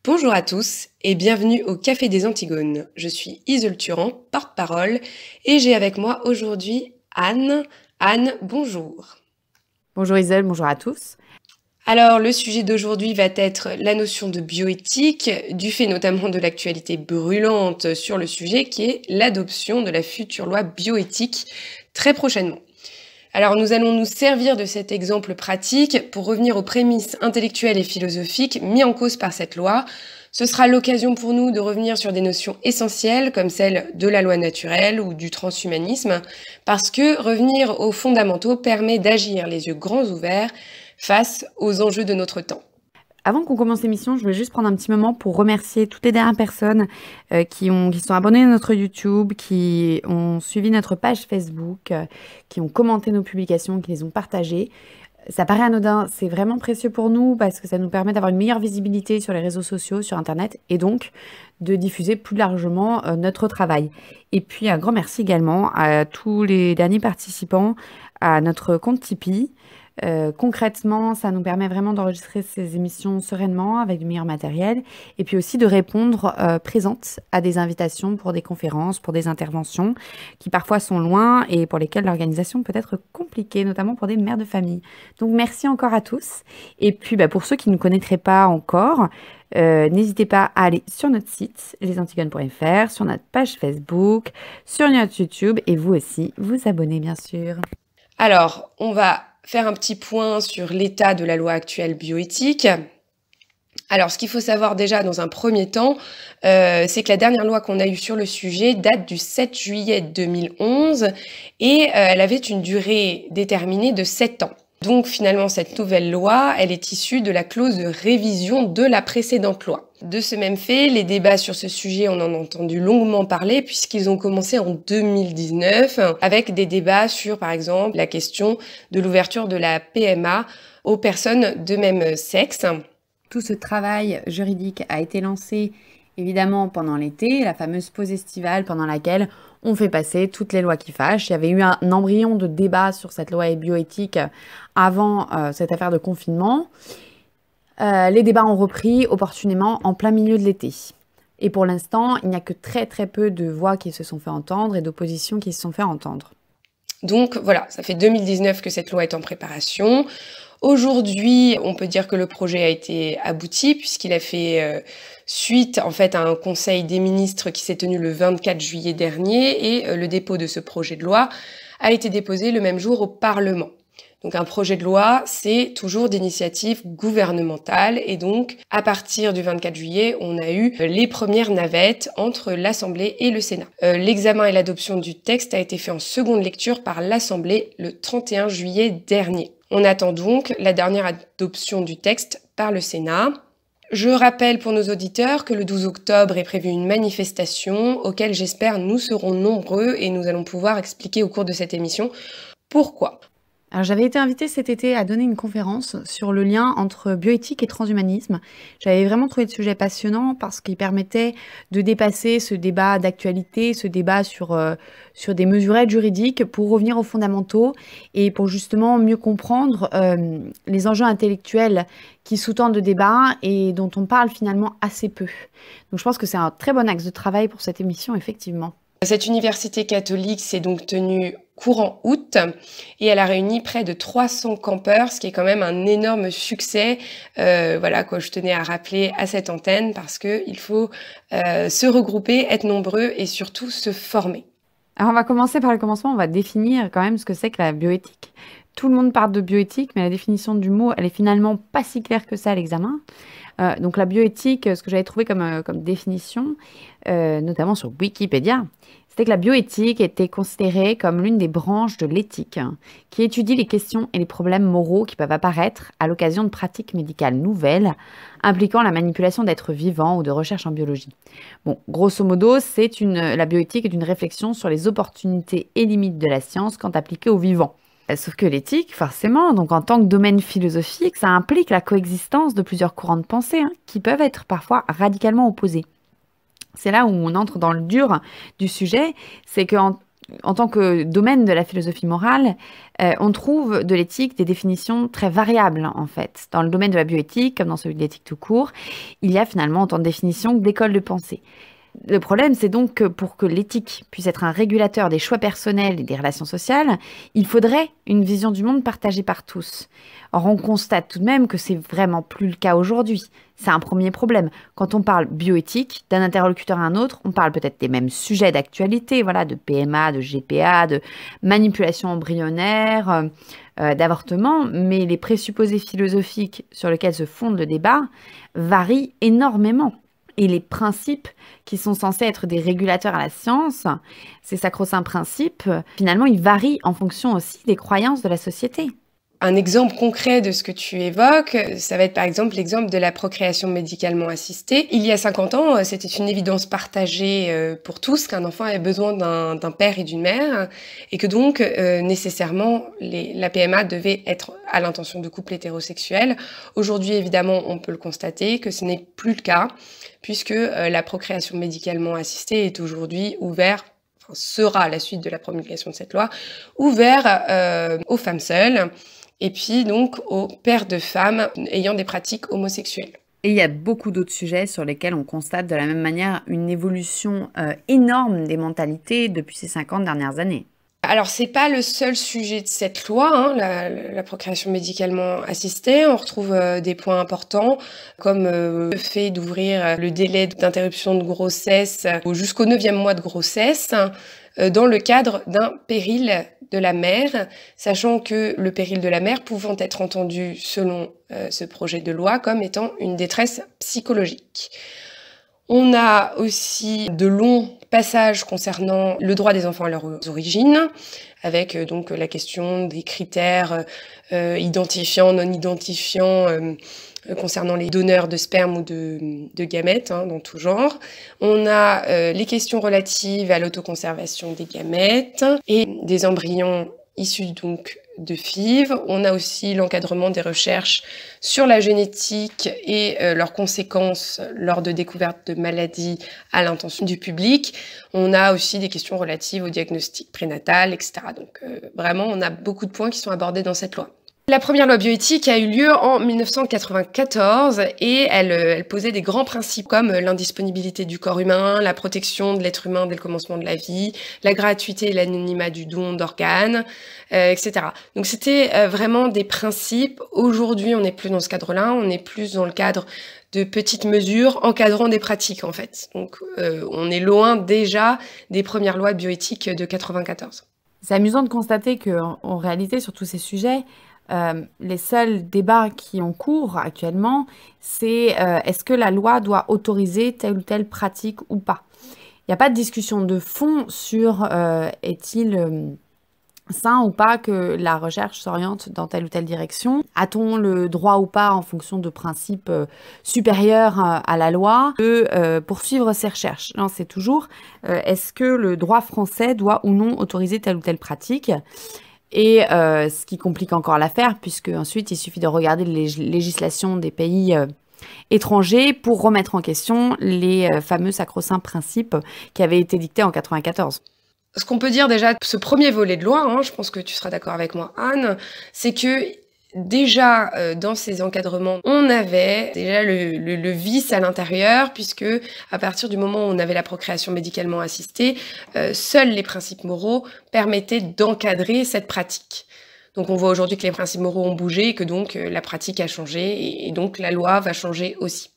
Bonjour à tous et bienvenue au Café des Antigones. Je suis Iseult Turan, porte-parole, et j'ai avec moi aujourd'hui Anne. Anne, bonjour. Bonjour Isel, bonjour à tous. Alors, le sujet d'aujourd'hui va être la notion de bioéthique, du fait notamment de l'actualité brûlante sur le sujet qui est l'adoption de la future loi bioéthique très prochainement. Alors nous allons nous servir de cet exemple pratique pour revenir aux prémices intellectuelles et philosophiques mis en cause par cette loi. Ce sera l'occasion pour nous de revenir sur des notions essentielles comme celle de la loi naturelle ou du transhumanisme, parce que revenir aux fondamentaux permet d'agir les yeux grands ouverts face aux enjeux de notre temps. Avant qu'on commence l'émission, je voulais juste prendre un petit moment pour remercier toutes les dernières personnes qui sont abonnées à notre YouTube, qui ont suivi notre page Facebook, qui ont commenté nos publications, qui les ont partagées. Ça paraît anodin, c'est vraiment précieux pour nous parce que ça nous permet d'avoir une meilleure visibilité sur les réseaux sociaux, sur Internet et donc de diffuser plus largement notre travail. Et puis un grand merci également à tous les derniers participants à notre compte Tipeee. Concrètement, ça nous permet vraiment d'enregistrer ces émissions sereinement avec du meilleur matériel et puis aussi de répondre présente à des invitations pour des conférences, pour des interventions qui parfois sont loin et pour lesquelles l'organisation peut être compliquée, notamment pour des mères de famille. Donc merci encore à tous. Et puis pour ceux qui ne connaîtraient pas encore, n'hésitez pas à aller sur notre site lesantigones.fr, sur notre page Facebook, sur notre YouTube et vous aussi vous abonner bien sûr. Alors, on va faire un petit point sur l'état de la loi actuelle bioéthique. Alors, ce qu'il faut savoir déjà dans un premier temps, c'est que la dernière loi qu'on a eue sur le sujet date du 7 juillet 2011 et elle avait une durée déterminée de 7 ans. Donc finalement, cette nouvelle loi, elle est issue de la clause de révision de la précédente loi. De ce même fait, les débats sur ce sujet, on en a entendu longuement parler puisqu'ils ont commencé en 2019 avec des débats sur, par exemple, la question de l'ouverture de la PMA aux personnes de même sexe. Tout ce travail juridique a été lancé évidemment pendant l'été, la fameuse pause estivale pendant laquelle on fait passer toutes les lois qui fâchent. Il y avait eu un embryon de débat sur cette loi bioéthique avant cette affaire de confinement. Les débats ont repris opportunément en plein milieu de l'été. Et pour l'instant, il n'y a que très très peu de voix qui se sont fait entendre et d'oppositions qui se sont fait entendre. Donc voilà, ça fait 2019 que cette loi est en préparation. Aujourd'hui, on peut dire que le projet a été abouti puisqu'il a fait suite en fait à un conseil des ministres qui s'est tenu le 24 juillet dernier et le dépôt de ce projet de loi a été déposé le même jour au Parlement. Donc un projet de loi, c'est toujours d'initiative gouvernementale et donc à partir du 24 juillet, on a eu les premières navettes entre l'Assemblée et le Sénat. L'examen et l'adoption du texte a été fait en seconde lecture par l'Assemblée le 31 juillet dernier. On attend donc la dernière adoption du texte par le Sénat. Je rappelle pour nos auditeurs que le 12 octobre est prévue une manifestation auquel j'espère nous serons nombreux et nous allons pouvoir expliquer au cours de cette émission pourquoi. Alors, j'avais été invitée cet été à donner une conférence sur le lien entre bioéthique et transhumanisme. J'avais vraiment trouvé le sujet passionnant parce qu'il permettait de dépasser ce débat d'actualité, ce débat sur des mesurettes juridiques pour revenir aux fondamentaux et pour justement mieux comprendre les enjeux intellectuels qui sous-tendent le débat et dont on parle finalement assez peu. Donc je pense que c'est un très bon axe de travail pour cette émission, effectivement. Cette université catholique s'est donc tenue courant août et elle a réuni près de 300 campeurs, ce qui est quand même un énorme succès. Voilà quoi, je tenais à rappeler à cette antenne parce que il faut se regrouper, être nombreux et surtout se former. Alors on va commencer par le commencement, on va définir quand même ce que c'est que la bioéthique. Tout le monde parle de bioéthique, mais la définition du mot, elle est finalement pas si claire que ça à l'examen. Donc la bioéthique, ce que j'avais trouvé comme définition, notamment sur Wikipédia, c'était que la bioéthique était considérée comme l'une des branches de l'éthique, qui étudie les questions et les problèmes moraux qui peuvent apparaître à l'occasion de pratiques médicales nouvelles impliquant la manipulation d'êtres vivants ou de recherche en biologie. Bon, grosso modo, la bioéthique est une réflexion sur les opportunités et limites de la science quand appliquée aux vivants. Sauf que l'éthique, forcément, donc en tant que domaine philosophique, ça implique la coexistence de plusieurs courants de pensée qui peuvent être parfois radicalement opposés. C'est là où on entre dans le dur du sujet, c'est que En tant que domaine de la philosophie morale, on trouve de l'éthique des définitions très variables, en fait. Dans le domaine de la bioéthique, comme dans celui de l'éthique tout court, il y a finalement autant de définitions que d'écoles de pensée. Le problème, c'est donc que pour que l'éthique puisse être un régulateur des choix personnels et des relations sociales, il faudrait une vision du monde partagée par tous. Or, on constate tout de même que c'est vraiment plus le cas aujourd'hui. C'est un premier problème. Quand on parle bioéthique, d'un interlocuteur à un autre, on parle peut-être des mêmes sujets d'actualité, voilà, de PMA, de GPA, de manipulation embryonnaire, d'avortement, mais les présupposés philosophiques sur lesquels se fonde le débat varient énormément. Et les principes qui sont censés être des régulateurs à la science, ces sacro-saints principes, finalement, ils varient en fonction aussi des croyances de la société. Un exemple concret de ce que tu évoques, ça va être par exemple l'exemple de la procréation médicalement assistée. Il y a 50 ans, c'était une évidence partagée pour tous qu'un enfant avait besoin d'un père et d'une mère, et que donc nécessairement la PMA devait être à l'intention de couples hétérosexuels. Aujourd'hui, évidemment, on peut le constater que ce n'est plus le cas, puisque la procréation médicalement assistée est aujourd'hui ouverte, sera à la suite de la promulgation de cette loi, ouvert aux femmes seules, et puis donc aux pères de femmes ayant des pratiques homosexuelles. Et il y a beaucoup d'autres sujets sur lesquels on constate de la même manière une évolution énorme des mentalités depuis ces 50 dernières années. Alors, c'est pas le seul sujet de cette loi, hein, la procréation médicalement assistée. On retrouve des points importants, comme le fait d'ouvrir le délai d'interruption de grossesse jusqu'au 9e mois de grossesse, dans le cadre d'un péril de la mère, sachant que le péril de la mère pouvant être entendu, selon ce projet de loi, comme étant une détresse psychologique. On a aussi de longs passages concernant le droit des enfants à leurs origines, avec donc la question des critères identifiants, non identifiants, concernant les donneurs de sperme ou de gamètes, hein, dans tout genre. On a les questions relatives à l'autoconservation des gamètes et des embryons issus donc de FIV. On a aussi l'encadrement des recherches sur la génétique et leurs conséquences lors de découvertes de maladies à l'intention du public. On a aussi des questions relatives au diagnostic prénatal, etc. Donc vraiment, on a beaucoup de points qui sont abordés dans cette loi. La première loi bioéthique a eu lieu en 1994 et elle posait des grands principes comme l'indisponibilité du corps humain, la protection de l'être humain dès le commencement de la vie, la gratuité et l'anonymat du don d'organes, etc. Donc c'était vraiment des principes. Aujourd'hui, on n'est plus dans ce cadre-là, on est plus dans le cadre de petites mesures encadrant des pratiques en fait. Donc on est loin déjà des premières lois bioéthiques de 94. C'est amusant de constater qu'en réalité, sur tous ces sujets, les seuls débats qui ont cours actuellement, c'est est-ce que la loi doit autoriser telle ou telle pratique ou pas. Il n'y a pas de discussion de fond sur est-il sain ou pas que la recherche s'oriente dans telle ou telle direction. A-t-on le droit ou pas, en fonction de principes supérieurs à la loi, de poursuivre ces recherches? Non, c'est toujours est-ce que le droit français doit ou non autoriser telle ou telle pratique? Et ce qui complique encore l'affaire, puisque ensuite il suffit de regarder les législations des pays étrangers pour remettre en question les fameux sacro-saints principes qui avaient été dictés en 94. Ce qu'on peut dire déjà, ce premier volet de loi, hein, je pense que tu seras d'accord avec moi, Anne, c'est que déjà dans ces encadrements, on avait déjà le vice à l'intérieur, puisque à partir du moment où on avait la procréation médicalement assistée, seuls les principes moraux permettaient d'encadrer cette pratique. Donc on voit aujourd'hui que les principes moraux ont bougé et que donc la pratique a changé et donc la loi va changer aussi.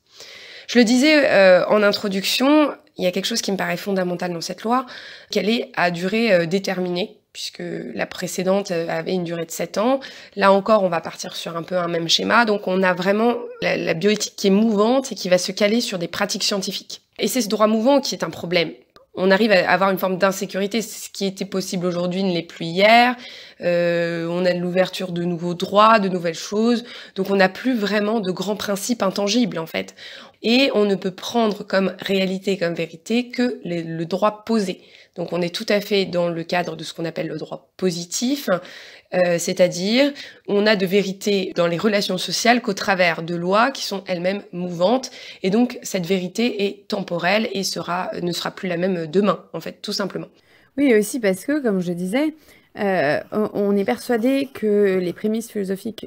Je le disais en introduction, il y a quelque chose qui me paraît fondamental dans cette loi, qu'elle est à durée déterminée, puisque la précédente avait une durée de 7 ans. Là encore, on va partir sur un peu un même schéma. Donc on a vraiment la bioéthique qui est mouvante et qui va se caler sur des pratiques scientifiques. Et c'est ce droit mouvant qui est un problème. On arrive à avoir une forme d'insécurité. Ce qui était possible aujourd'hui ne l'est plus hier. On a de l'ouverture de nouveaux droits, de nouvelles choses. Donc on n'a plus vraiment de grands principes intangibles en fait. Et on ne peut prendre comme réalité, comme vérité que le droit posé. Donc on est tout à fait dans le cadre de ce qu'on appelle le droit positif, c'est-à-dire on a de vérité dans les relations sociales qu'au travers de lois qui sont elles-mêmes mouvantes, et donc cette vérité est temporelle et ne sera plus la même demain, en fait, tout simplement. Oui, aussi parce que, comme je disais, on est persuadé que les prémices philosophiques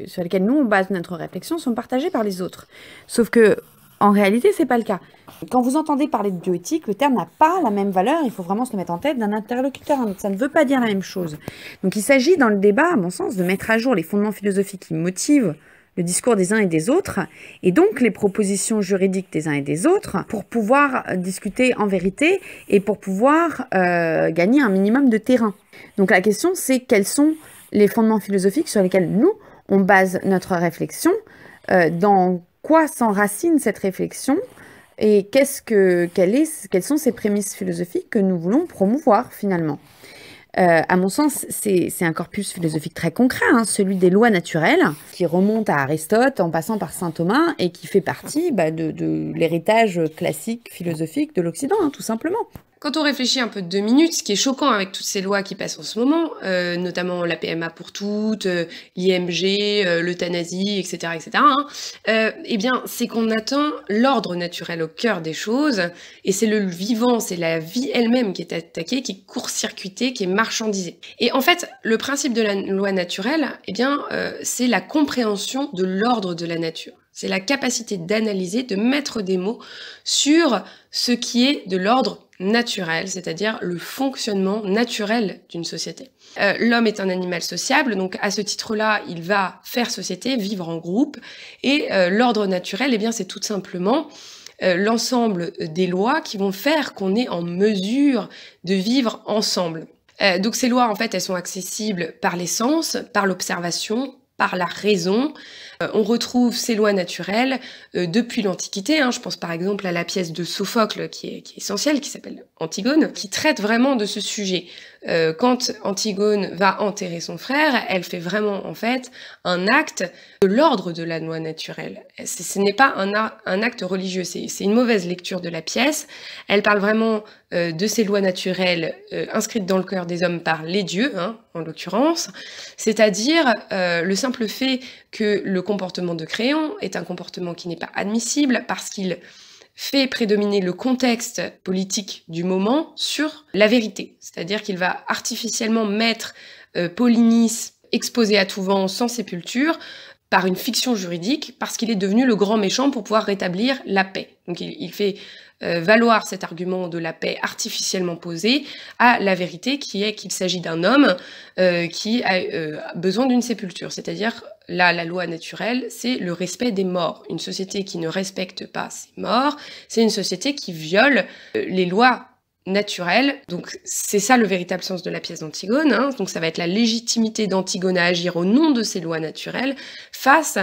sur lesquelles nous on base notre réflexion sont partagées par les autres. Sauf que, en réalité, c'est pas le cas. Quand vous entendez parler de bioéthique, le terme n'a pas la même valeur. Il faut vraiment se le mettre en tête d'un interlocuteur. Ça ne veut pas dire la même chose. Donc, il s'agit dans le débat, à mon sens, de mettre à jour les fondements philosophiques qui motivent le discours des uns et des autres, et donc les propositions juridiques des uns et des autres, pour pouvoir discuter en vérité et pour pouvoir gagner un minimum de terrain. Donc la question, c'est quels sont les fondements philosophiques sur lesquels nous, on base notre réflexion, dans quoi s'enracine cette réflexion, et quelles sont ces prémices philosophiques que nous voulons promouvoir finalement. À mon sens, c'est un corpus philosophique très concret, hein, celui des lois naturelles, qui remonte à Aristote en passant par saint Thomas et qui fait partie de l'héritage classique philosophique de l'Occident, hein, tout simplement. Quand on réfléchit un peu 2 minutes, ce qui est choquant avec toutes ces lois qui passent en ce moment, notamment la PMA pour toutes, l'IMG, l'euthanasie, etc., hein, eh bien, c'est qu'on atteint l'ordre naturel au cœur des choses, et c'est le vivant, c'est la vie elle-même qui est attaquée, qui est court-circuitée, qui est marchandisée. Et en fait, le principe de la loi naturelle, eh bien, c'est la compréhension de l'ordre de la nature. C'est la capacité d'analyser, de mettre des mots sur ce qui est de l'ordre naturel, c'est-à-dire le fonctionnement naturel d'une société. L'homme est un animal sociable, donc à ce titre-là, il va faire société, vivre en groupe, et l'ordre naturel, eh bien, c'est tout simplement l'ensemble des lois qui vont faire qu'on est en mesure de vivre ensemble. Donc ces lois, en fait, elles sont accessibles par les sens, par l'observation, par la raison. On retrouve ces lois naturelles depuis l'Antiquité. Je pense par exemple à la pièce de Sophocle qui est essentielle, qui s'appelle Antigone, qui traite vraiment de ce sujet. Quand Antigone va enterrer son frère, elle fait vraiment en fait un acte de l'ordre de la loi naturelle. Ce n'est pas un acte religieux, c'est une mauvaise lecture de la pièce. Elle parle vraiment de ces lois naturelles inscrites dans le cœur des hommes par les dieux, en l'occurrence, c'est-à-dire le simple fait que le comportement de Créon est un comportement qui n'est pas admissible parce qu'il fait prédominer le contexte politique du moment sur la vérité. C'est-à-dire qu'il va artificiellement mettre Polynice exposé à tout vent sans sépulture par une fiction juridique parce qu'il est devenu le grand méchant pour pouvoir rétablir la paix. Donc il fait valoir cet argument de la paix artificiellement posé à la vérité qui est qu'il s'agit d'un homme qui a besoin d'une sépulture. C'est-à-dire, là, la loi naturelle, c'est le respect des morts. Une société qui ne respecte pas ses morts, c'est une société qui viole les lois naturelles. Donc c'est ça le véritable sens de la pièce d'Antigone. Donc ça va être la légitimité d'Antigone à agir au nom de ces lois naturelles face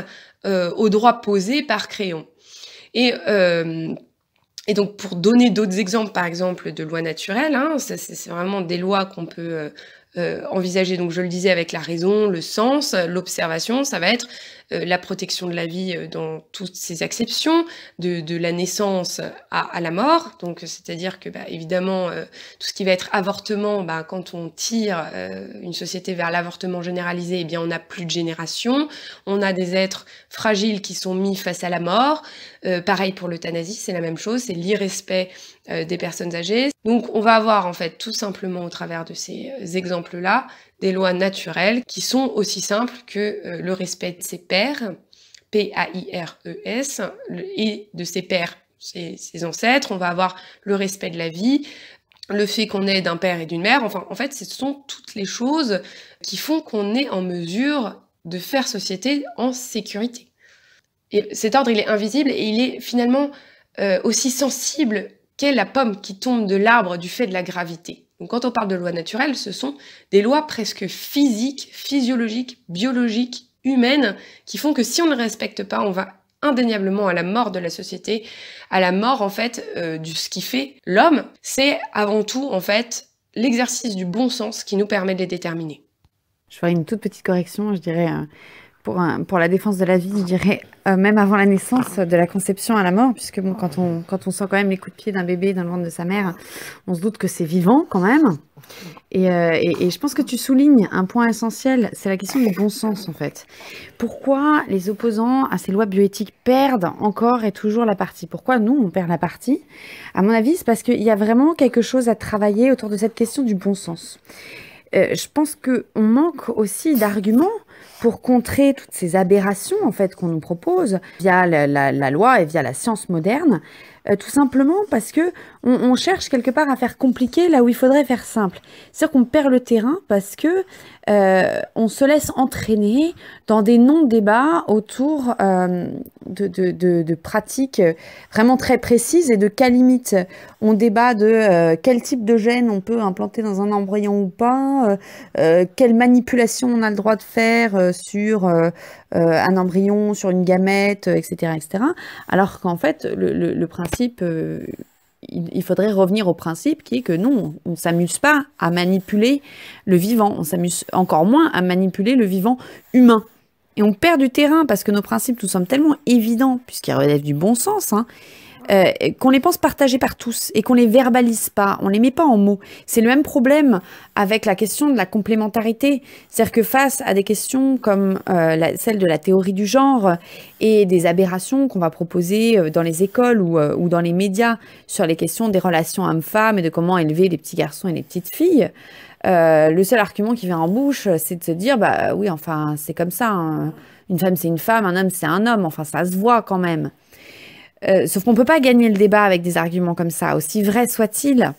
aux droits posés par Créon. Et donc, pour donner d'autres exemples, par exemple, de lois naturelles, c'est vraiment des lois qu'on peut envisager, donc je le disais, avec la raison, le sens, l'observation, ça va être la protection de la vie dans toutes ses acceptions, de la naissance à la mort, donc c'est-à-dire que évidemment tout ce qui va être avortement, quand on tire une société vers l'avortement généralisé, eh bien on n'a plus de génération, on a des êtres fragiles qui sont mis face à la mort, pareil pour l'euthanasie, c'est la même chose, c'est l'irrespect des personnes âgées. Donc on va avoir en fait tout simplement au travers de ces exemples-là des lois naturelles qui sont aussi simples que le respect de ses pairs, P-A-I-R-E-S, et de ses pairs, ses ancêtres. On va avoir le respect de la vie, le fait qu'on est d'un père et d'une mère. Enfin, en fait, ce sont toutes les choses qui font qu'on est en mesure de faire société en sécurité. Et cet ordre, il est invisible et il est finalement aussi sensible qu'est la pomme qui tombe de l'arbre du fait de la gravité. Donc quand on parle de lois naturelles, ce sont des lois presque physiques, physiologiques, biologiques, humaines, qui font que si on ne les respecte pas, on va indéniablement à la mort de la société, à la mort en fait de ce qui fait l'homme. C'est avant tout en fait l'exercice du bon sens qui nous permet de les déterminer. Je ferai une toute petite correction, je dirais, pour la défense de la vie, je dirais, même avant la naissance, de la conception à la mort, puisque bon, quand on sent quand même les coups de pied d'un bébé dans le ventre de sa mère, on se doute que c'est vivant quand même. Et je pense que tu soulignes un point essentiel, c'est la question du bon sens en fait. Pourquoi les opposants à ces lois bioéthiques perdent encore et toujours la partie? Pourquoi nous, on perd la partie? À mon avis, c'est parce qu'il y a vraiment quelque chose à travailler autour de cette question du bon sens. Je pense qu'on manque aussi d'arguments pour contrer toutes ces aberrations en fait qu'on nous propose via la loi et via la science moderne, tout simplement parce que on cherche quelque part à faire compliqué là où il faudrait faire simple. C'est-à-dire qu'on perd le terrain parce que on se laisse entraîner dans des non-débats autour de pratiques vraiment très précises et de cas limites. On débat de quel type de gène on peut implanter dans un embryon ou pas, quelle manipulation on a le droit de faire sur un embryon, sur une gamète, etc., etc. Alors qu'en fait, le principe, il faudrait revenir au principe qui est que non, on ne s'amuse pas à manipuler le vivant, on s'amuse encore moins à manipuler le vivant humain. Et on perd du terrain parce que nos principes nous semblent tellement évidents, puisqu'ils relèvent du bon sens, qu'on les pense partagés par tous et qu'on les verbalise pas, on les met pas en mots. C'est le même problème avec la question de la complémentarité. C'est-à-dire que face à des questions comme celle de la théorie du genre et des aberrations qu'on va proposer dans les écoles ou dans les médias sur les questions des relations hommes-femmes et de comment élever les petits garçons et les petites filles, le seul argument qui vient en bouche, c'est de se dire, bah oui, enfin, c'est comme ça, hein. Une femme, c'est une femme, un homme, c'est un homme, enfin, ça se voit quand même. Sauf qu'on ne peut pas gagner le débat avec des arguments comme ça, aussi vrai soit-il.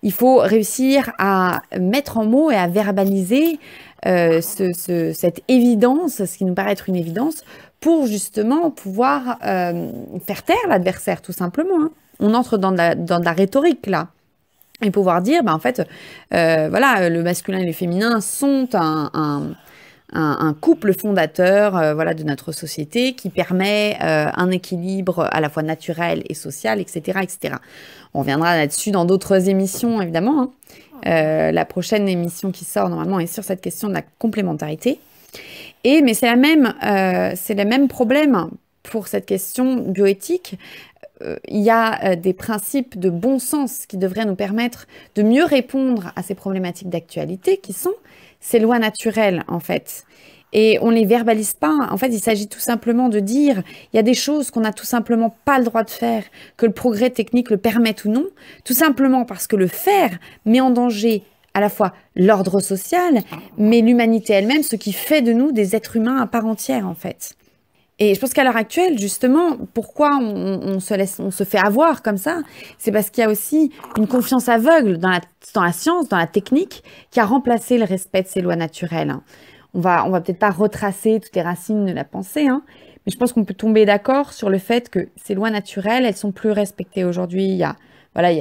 Il faut réussir à mettre en mots et à verbaliser cette évidence, ce qui nous paraît être une évidence, pour justement pouvoir faire taire l'adversaire, tout simplement. On entre dans de la rhétorique, là. Et pouvoir dire, bah, en fait, voilà, le masculin et le féminin sont un couple fondateur voilà, de notre société qui permet un équilibre à la fois naturel et social, etc., etc. On reviendra là-dessus dans d'autres émissions, évidemment. La prochaine émission qui sort, normalement, est sur cette question de la complémentarité. Mais c'est le même problème pour cette question bioéthique. Il y a des principes de bon sens qui devraient nous permettre de mieux répondre à ces problématiques d'actualité qui sont ces lois naturelles, en fait. Et on ne les verbalise pas. En fait, il s'agit tout simplement de dire il y a des choses qu'on n'a tout simplement pas le droit de faire, que le progrès technique le permette ou non, tout simplement parce que le faire met en danger à la fois l'ordre social, mais l'humanité elle-même, ce qui fait de nous des êtres humains à part entière, en fait. Et je pense qu'à l'heure actuelle, justement, pourquoi on se fait avoir comme ça, c'est parce qu'il y a aussi une confiance aveugle dans la science, dans la technique, qui a remplacé le respect de ces lois naturelles. On va peut-être pas retracer toutes les racines de la pensée, mais je pense qu'on peut tomber d'accord sur le fait que ces lois naturelles, elles sont plus respectées aujourd'hui. Il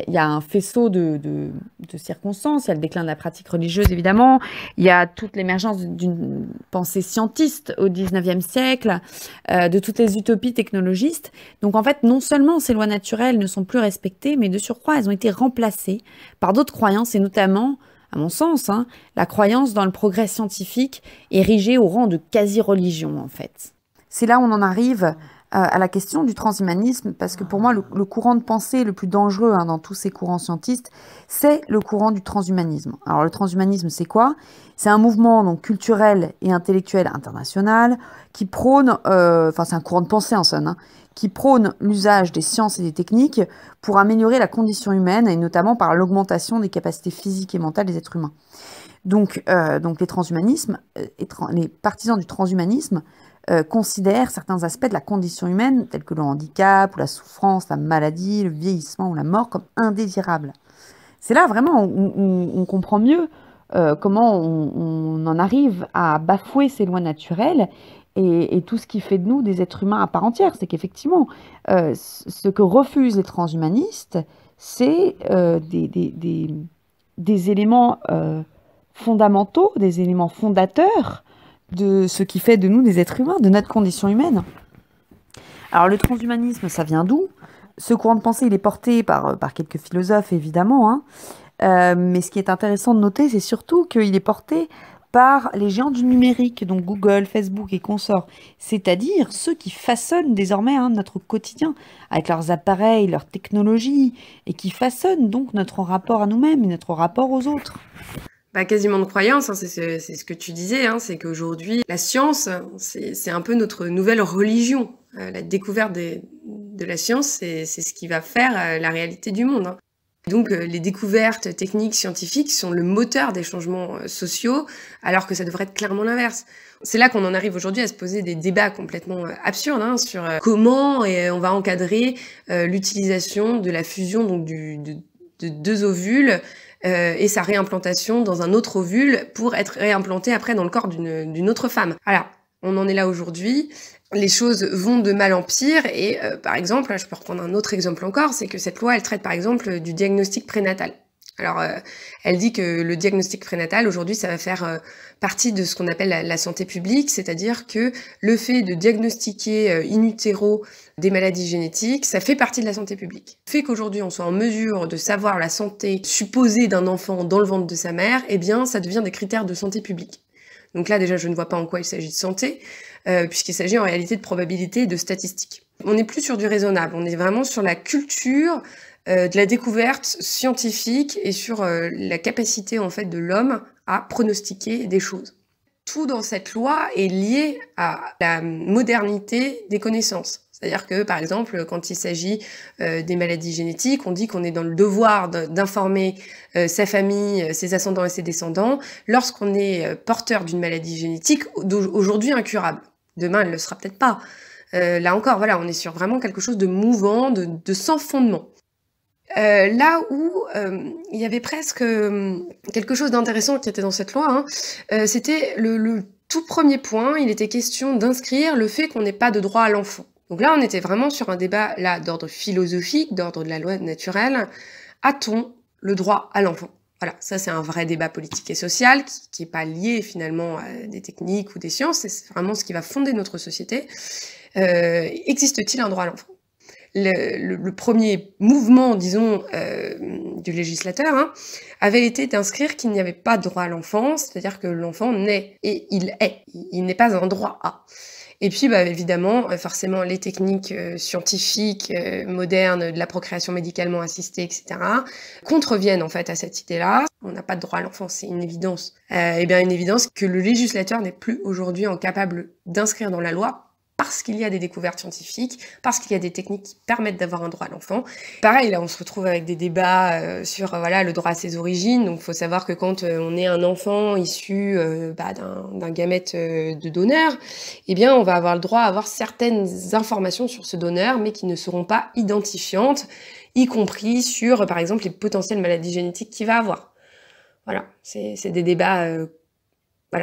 y a un faisceau de circonstances. Il y a le déclin de la pratique religieuse, évidemment. Il y a toute l'émergence d'une pensée scientiste au 19e siècle, de toutes les utopies technologistes. Donc, en fait, non seulement ces lois naturelles ne sont plus respectées, mais de surcroît, elles ont été remplacées par d'autres croyances, et notamment, à mon sens, la croyance dans le progrès scientifique érigée au rang de quasi-religion, en fait. C'est là où on en arrive à la question du transhumanisme, parce que pour moi, le courant de pensée le plus dangereux dans tous ces courants scientistes, c'est le courant du transhumanisme. Alors le transhumanisme, c'est quoi? C'est un mouvement donc, culturel et intellectuel international qui prône, c'est un courant de pensée en somme, qui prône l'usage des sciences et des techniques pour améliorer la condition humaine, et notamment par l'augmentation des capacités physiques et mentales des êtres humains. Donc les partisans du transhumanisme considèrent certains aspects de la condition humaine, tels que le handicap, ou la souffrance, la maladie, le vieillissement ou la mort, comme indésirables. C'est là vraiment où on comprend mieux comment on en arrive à bafouer ces lois naturelles et tout ce qui fait de nous des êtres humains à part entière. C'est qu'effectivement, ce que refusent les transhumanistes, c'est des éléments fondamentaux, des éléments fondateurs de ce qui fait de nous des êtres humains, de notre condition humaine. Alors le transhumanisme, ça vient d'où? Ce courant de pensée, il est porté par quelques philosophes, évidemment, mais ce qui est intéressant de noter, c'est surtout qu'il est porté par les géants du numérique, donc Google, Facebook et consorts, c'est-à-dire ceux qui façonnent désormais notre quotidien avec leurs appareils, leurs technologies, et qui façonnent donc notre rapport à nous-mêmes et notre rapport aux autres. Quasiment de croyance, c'est ce que tu disais, c'est qu'aujourd'hui, la science, c'est un peu notre nouvelle religion. La découverte de la science, c'est ce qui va faire la réalité du monde. Donc les découvertes techniques, scientifiques sont le moteur des changements sociaux, alors que ça devrait être clairement l'inverse. C'est là qu'on en arrive aujourd'hui à se poser des débats complètement absurdes sur comment on va encadrer l'utilisation de la fusion donc de deux ovules et sa réimplantation dans un autre ovule pour être réimplanté après dans le corps d'une autre femme. Voilà, on en est là aujourd'hui. Les choses vont de mal en pire et par exemple, là, je peux reprendre un autre exemple encore, c'est que cette loi, elle traite par exemple du diagnostic prénatal. Alors, elle dit que le diagnostic prénatal, aujourd'hui, ça va faire partie de ce qu'on appelle la santé publique, c'est-à-dire que le fait de diagnostiquer in utero des maladies génétiques, ça fait partie de la santé publique. Le fait qu'aujourd'hui, on soit en mesure de savoir la santé supposée d'un enfant dans le ventre de sa mère, eh bien, ça devient des critères de santé publique. Donc là, déjà, je ne vois pas en quoi il s'agit de santé, puisqu'il s'agit en réalité de probabilité et de statistiques. On n'est plus sur du raisonnable, on est vraiment sur la culture de la découverte scientifique et sur la capacité en fait de l'homme à pronostiquer des choses. Tout dans cette loi est lié à la modernité des connaissances. C'est-à-dire que, par exemple, quand il s'agit des maladies génétiques, on dit qu'on est dans le devoir d'informer sa famille, ses ascendants et ses descendants, lorsqu'on est porteur d'une maladie génétique aujourd'hui incurable. Demain, elle ne le sera peut-être pas. Là encore, voilà, on est sur vraiment quelque chose de mouvant, de sans fondement. Là où il y avait presque quelque chose d'intéressant qui était dans cette loi, c'était le tout premier point, il était question d'inscrire le fait qu'on n'ait pas de droit à l'enfant. Donc là, on était vraiment sur un débat là d'ordre philosophique, d'ordre de la loi naturelle. A-t-on le droit à l'enfant? Voilà, ça c'est un vrai débat politique et social qui est pas lié finalement à des techniques ou des sciences, c'est vraiment ce qui va fonder notre société. Existe-t-il un droit à l'enfant? Le premier mouvement, disons, du législateur avait été d'inscrire qu'il n'y avait pas de droit à l'enfant, c'est-à-dire que l'enfant naît et il n'est pas un droit à. Et puis, évidemment, forcément, les techniques scientifiques modernes de la procréation médicalement assistée, etc., contreviennent en fait à cette idée-là. On n'a pas de droit à l'enfant, c'est une évidence. Une évidence que le législateur n'est plus aujourd'hui capable d'inscrire dans la loi parce qu'il y a des découvertes scientifiques, parce qu'il y a des techniques qui permettent d'avoir un droit à l'enfant. Pareil, là, on se retrouve avec des débats sur le droit à ses origines. Donc, il faut savoir que quand on est un enfant issu d'un gamète de donneur, eh bien, on va avoir le droit à avoir certaines informations sur ce donneur, mais qui ne seront pas identifiantes, y compris sur, par exemple, les potentielles maladies génétiques qu'il va avoir. Voilà, c'est des débats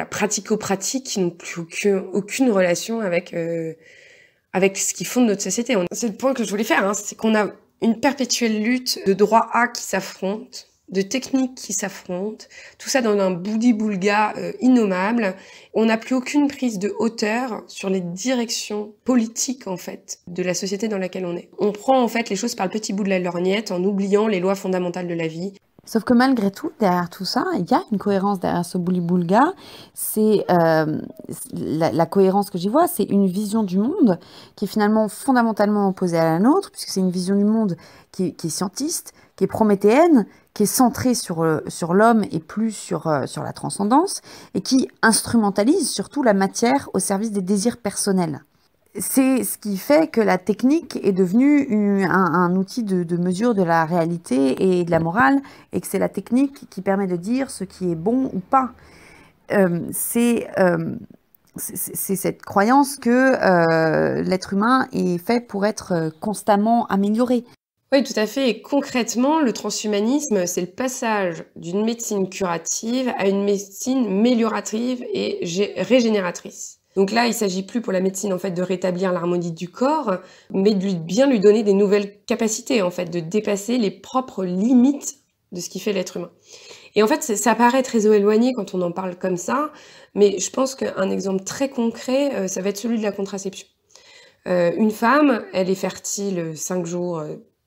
pratico-pratiques qui n'ont plus aucune relation avec ce qui fonde notre société. C'est le point que je voulais faire, c'est qu'on a une perpétuelle lutte de droits A qui s'affrontent, de techniques qui s'affrontent, tout ça dans un boudi-boulga innommable. On n'a plus aucune prise de hauteur sur les directions politiques, en fait, de la société dans laquelle on est. On prend, en fait, les choses par le petit bout de la lorgnette en oubliant les lois fondamentales de la vie. Sauf que malgré tout, derrière tout ça, il y a une cohérence derrière ce bouli-boulga. C'est la cohérence que j'y vois, c'est une vision du monde qui est finalement fondamentalement opposée à la nôtre, puisque c'est une vision du monde qui est scientiste, qui est prométhéenne, qui est centrée sur l'homme et plus sur la transcendance, et qui instrumentalise surtout la matière au service des désirs personnels. C'est ce qui fait que la technique est devenue un outil de mesure de la réalité et de la morale, et que c'est la technique qui permet de dire ce qui est bon ou pas. C'est cette croyance que l'être humain est fait pour être constamment amélioré. Oui, tout à fait. Et concrètement, le transhumanisme, c'est le passage d'une médecine curative à une médecine méliorative et régénératrice. Donc là, il s'agit plus pour la médecine en fait de rétablir l'harmonie du corps, mais de bien lui donner des nouvelles capacités en fait, de dépasser les propres limites de ce qui fait l'être humain. Et en fait, ça paraît très éloigné quand on en parle comme ça, mais je pense qu'un exemple très concret, ça va être celui de la contraception. Une femme, elle est fertile 5 jours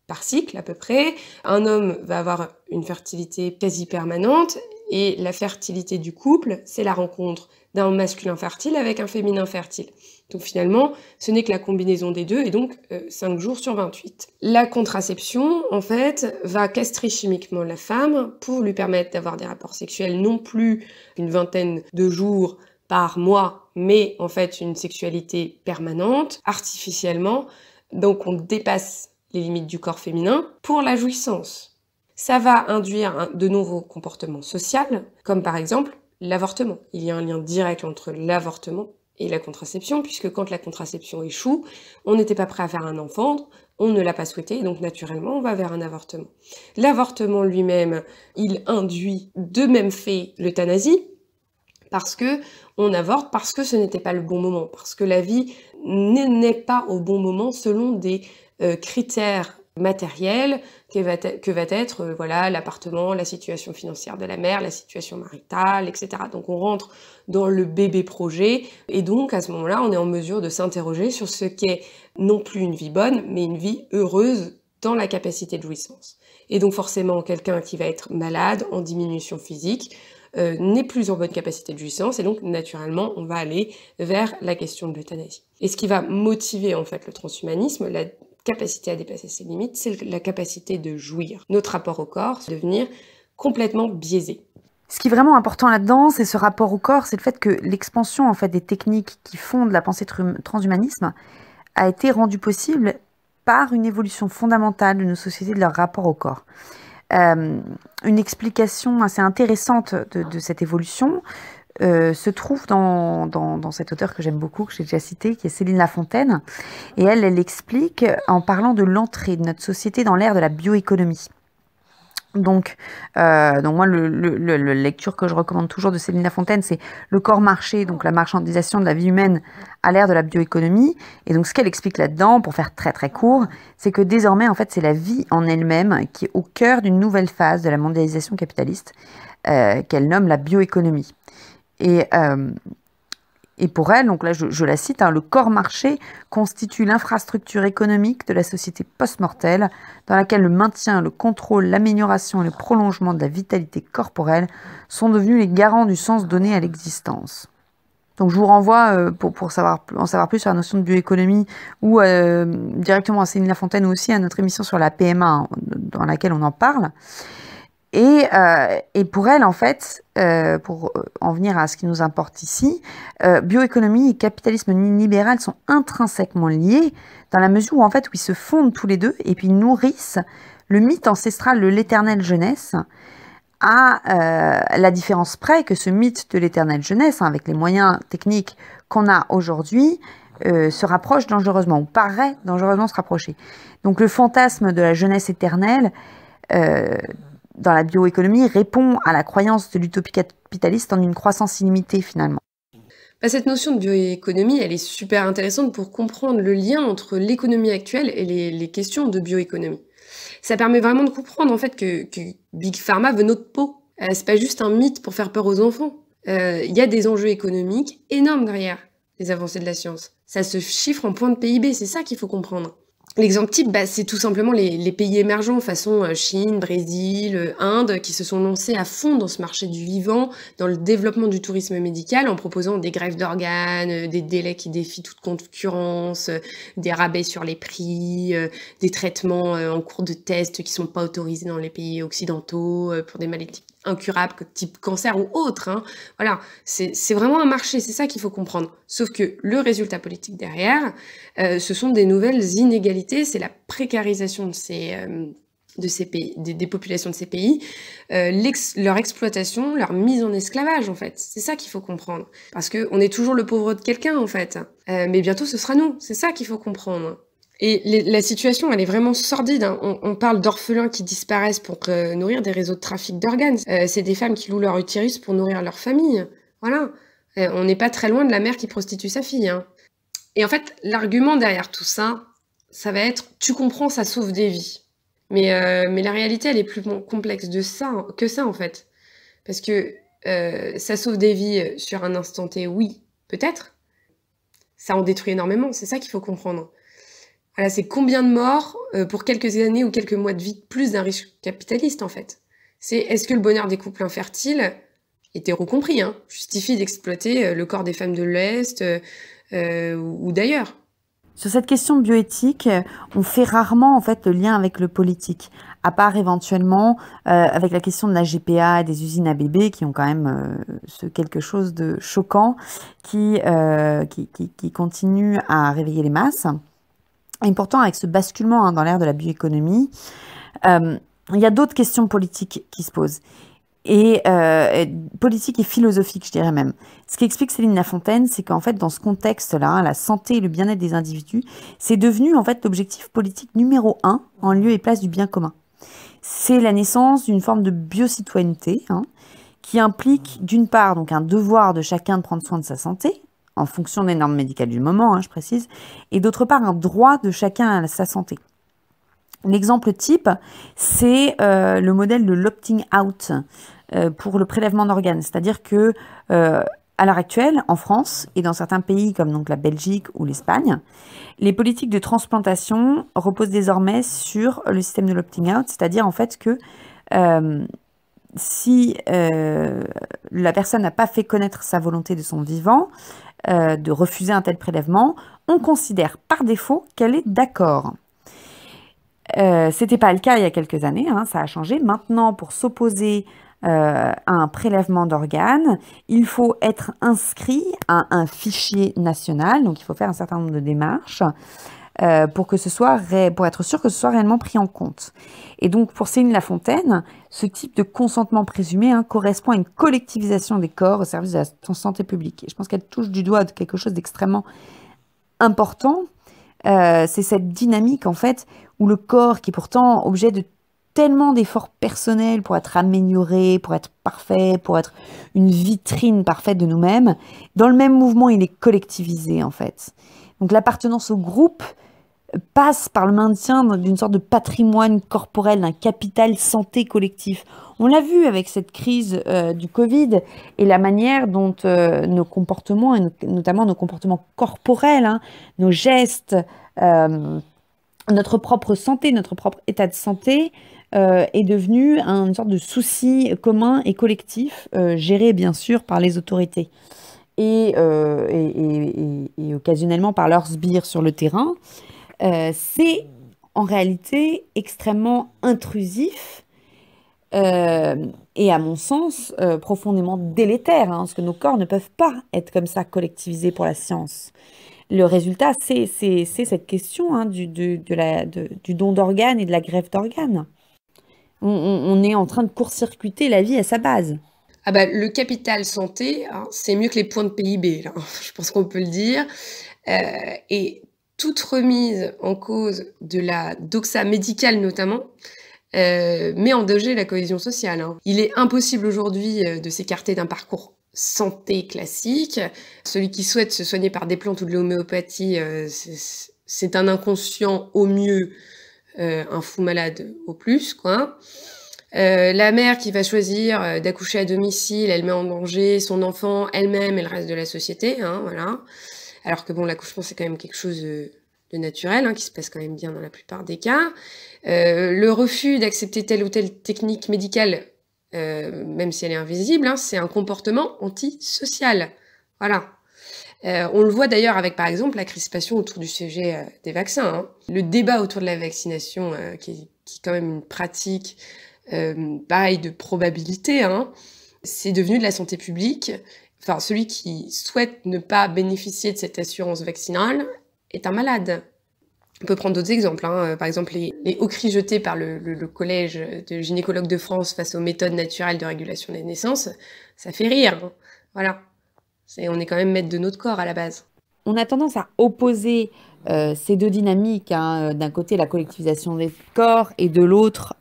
par cycle à peu près. Un homme va avoir une fertilité quasi permanente. Et la fertilité du couple, c'est la rencontre d'un masculin fertile avec un féminin fertile. Donc finalement, ce n'est que la combinaison des deux, et donc 5 jours sur 28. La contraception, en fait, va castrer chimiquement la femme pour lui permettre d'avoir des rapports sexuels non plus une vingtaine de jours par mois, mais en fait une sexualité permanente, artificiellement. Donc on dépasse les limites du corps féminin pour la jouissance. Ça va induire de nouveaux comportements sociaux, comme par exemple l'avortement. Il y a un lien direct entre l'avortement et la contraception, puisque quand la contraception échoue, on n'était pas prêt à faire un enfant, on ne l'a pas souhaité, et donc naturellement, on va vers un avortement. L'avortement lui-même, il induit de même fait l'euthanasie, parce que on avorte, parce que ce n'était pas le bon moment, parce que la vie n'est pas au bon moment selon des critères matériel que va être voilà, l'appartement, la situation financière de la mère, la situation maritale, etc. Donc on rentre dans le bébé projet et donc à ce moment-là, on est en mesure de s'interroger sur ce qu'est non plus une vie bonne, mais une vie heureuse dans la capacité de jouissance. Et donc forcément, quelqu'un qui va être malade, en diminution physique, n'est plus en bonne capacité de jouissance et donc naturellement, on va aller vers la question de l'euthanasie. Et ce qui va motiver en fait le transhumanisme, la capacité à dépasser ses limites, c'est la capacité de jouir. Notre rapport au corps, c'est devenir complètement biaisé. Ce qui est vraiment important là-dedans, c'est ce rapport au corps, c'est le fait que l'expansion en fait des techniques qui fondent la pensée transhumanisme a été rendue possible par une évolution fondamentale de nos sociétés de leur rapport au corps. Une explication assez intéressante de cette évolution se trouve dans cet auteur que j'aime beaucoup, que j'ai déjà cité, qui est Céline Lafontaine. Et elle explique en parlant de l'entrée de notre société dans l'ère de la bioéconomie. Donc moi, la lecture que je recommande toujours de Céline Lafontaine, c'est Le corps marché, donc la marchandisation de la vie humaine à l'ère de la bioéconomie. Et donc ce qu'elle explique là-dedans, pour faire très très court, c'est que désormais, en fait, c'est la vie en elle-même qui est au cœur d'une nouvelle phase de la mondialisation capitaliste qu'elle nomme la bioéconomie. Et pour elle, donc là je la cite, le corps marché constitue l'infrastructure économique de la société post-mortelle dans laquelle le maintien, le contrôle, l'amélioration et le prolongement de la vitalité corporelle sont devenus les garants du sens donné à l'existence. Donc je vous renvoie, pour en savoir plus sur la notion de bioéconomie, ou directement à Céline Lafontaine, ou aussi à notre émission sur la PMA, dans laquelle on en parle. Et pour elle, en fait, pour en venir à ce qui nous importe ici, bioéconomie et capitalisme libéral sont intrinsèquement liés dans la mesure où, en fait, où ils se fondent tous les deux et puis nourrissent le mythe ancestral de l'éternelle jeunesse, à la différence près que ce mythe de l'éternelle jeunesse, avec les moyens techniques qu'on a aujourd'hui, se rapproche dangereusement, ou paraît dangereusement se rapprocher. Donc le fantasme de la jeunesse éternelle dans la bioéconomie répond à la croyance de l'utopie capitaliste en une croissance illimitée finalement. Cette notion de bioéconomie, elle est super intéressante pour comprendre le lien entre l'économie actuelle et les questions de bioéconomie. Ça permet vraiment de comprendre en fait que Big Pharma veut notre peau. C'est pas juste un mythe pour faire peur aux enfants. Il y a des enjeux économiques énormes derrière les avancées de la science. Ça se chiffre en points de PIB, c'est ça qu'il faut comprendre. L'exemple type, c'est tout simplement les pays émergents, façon Chine, Brésil, Inde, qui se sont lancés à fond dans ce marché du vivant, dans le développement du tourisme médical, en proposant des greffes d'organes, des délais qui défient toute concurrence, des rabais sur les prix, des traitements en cours de test qui sont pas autorisés dans les pays occidentaux pour des maladies incurables type cancer ou autre. Voilà, c'est vraiment un marché, c'est ça qu'il faut comprendre. Sauf que le résultat politique derrière, ce sont des nouvelles inégalités, c'est la précarisation de ces pays, des populations de ces pays, leur exploitation, leur mise en esclavage en fait. C'est ça qu'il faut comprendre. Parce qu'on est toujours le pauvre de quelqu'un en fait. Mais bientôt ce sera nous, c'est ça qu'il faut comprendre. Et la situation, elle est vraiment sordide. On parle d'orphelins qui disparaissent pour nourrir des réseaux de trafic d'organes. C'est des femmes qui louent leur utérus pour nourrir leur famille. Voilà. On n'est pas très loin de la mère qui prostitue sa fille. Et en fait, l'argument derrière tout ça, ça va être « tu comprends, ça sauve des vies ». Mais la réalité, elle est plus complexe que ça, en fait. Parce que ça sauve des vies sur un instant T, oui, peut-être. Ça en détruit énormément, c'est ça qu'il faut comprendre. Voilà, c'est combien de morts pour quelques années ou quelques mois de vie de plus d'un riche capitaliste, en fait. c'est est-ce que le bonheur des couples infertiles, hétéro-compris, hein, justifie d'exploiter le corps des femmes de l'Est ou d'ailleurs? Sur cette question bioéthique, on fait rarement en fait le lien avec le politique, à part éventuellement avec la question de la GPA et des usines à bébés qui ont quand même quelque chose de choquant qui continue à réveiller les masses. Et pourtant, avec ce basculement dans l'ère de la bioéconomie, il y a d'autres questions politiques qui se posent. Et politique et philosophique, je dirais même. Ce qui explique Céline Lafontaine, c'est qu'en fait, dans ce contexte-là, la santé et le bien-être des individus, c'est devenu en fait l'objectif politique numéro 1 en lieu et place du bien commun. C'est la naissance d'une forme de biocitoyenneté qui implique d'une part donc un devoir de chacun de prendre soin de sa santé, en fonction des normes médicales du moment, je précise, et d'autre part un droit de chacun à sa santé. L'exemple type, c'est le modèle de l'opting out pour le prélèvement d'organes. C'est-à-dire que à l'heure actuelle, en France et dans certains pays comme donc la Belgique ou l'Espagne, les politiques de transplantation reposent désormais sur le système de l'opting out, c'est-à-dire en fait que si la personne n'a pas fait connaître sa volonté de son vivant, de refuser un tel prélèvement, on considère par défaut qu'elle est d'accord. C'était pas le cas il y a quelques années, ça a changé. Maintenant, pour s'opposer à un prélèvement d'organes, il faut être inscrit à un fichier national, donc il faut faire un certain nombre de démarches pour être sûr que ce soit réellement pris en compte. Et donc, pour Céline Lafontaine, ce type de consentement présumé correspond à une collectivisation des corps au service de la santé publique. Et je pense qu'elle touche du doigt quelque chose d'extrêmement important. C'est cette dynamique, en fait, où le corps, qui est pourtant objet de tellement d'efforts personnels pour être amélioré, pour être parfait, pour être une vitrine parfaite de nous-mêmes, dans le même mouvement, il est collectivisé, en fait. Donc l'appartenance au groupe passe par le maintien d'une sorte de patrimoine corporel, d'un capital santé collectif. On l'a vu avec cette crise du Covid et la manière dont nos comportements, et notamment nos comportements corporels, nos gestes, notre propre santé, notre propre état de santé est devenu une sorte de souci commun et collectif, géré bien sûr par les autorités et occasionnellement par leurs sbires sur le terrain. C'est en réalité extrêmement intrusif et à mon sens profondément délétère, parce que nos corps ne peuvent pas être comme ça collectivisés pour la science. Le résultat, c'est cette question du don d'organes et de la greffe d'organes. On est en train de court-circuiter la vie à sa base. Ah bah, le capital santé, c'est mieux que les points de PIB, là. Je pense qu'on peut le dire. Et toute remise en cause de la doxa médicale notamment met en danger la cohésion sociale. Il est impossible aujourd'hui de s'écarter d'un parcours santé classique. Celui qui souhaite se soigner par des plantes ou de l'homéopathie, c'est un inconscient au mieux, un fou malade au plus, quoi. La mère qui va choisir d'accoucher à domicile, elle met en danger son enfant, elle-même et le reste de la société, voilà. Alors que bon, l'accouchement, c'est quand même quelque chose de naturel, qui se passe quand même bien dans la plupart des cas. Le refus d'accepter telle ou telle technique médicale, même si elle est invisible, c'est un comportement antisocial. Voilà. On le voit d'ailleurs avec, par exemple, la crispation autour du sujet des vaccins. Le débat autour de la vaccination, qui est quand même une pratique, pareil, de probabilité, c'est devenu de la santé publique. Enfin, celui qui souhaite ne pas bénéficier de cette assurance vaccinale est un malade. On peut prendre d'autres exemples, par exemple les hauts cris jetés par le collège de gynécologues de France face aux méthodes naturelles de régulation des naissances, ça fait rire. Voilà. On est quand même maître de notre corps à la base. On a tendance à opposer ces deux dynamiques, d'un côté la collectivisation des corps et de l'autre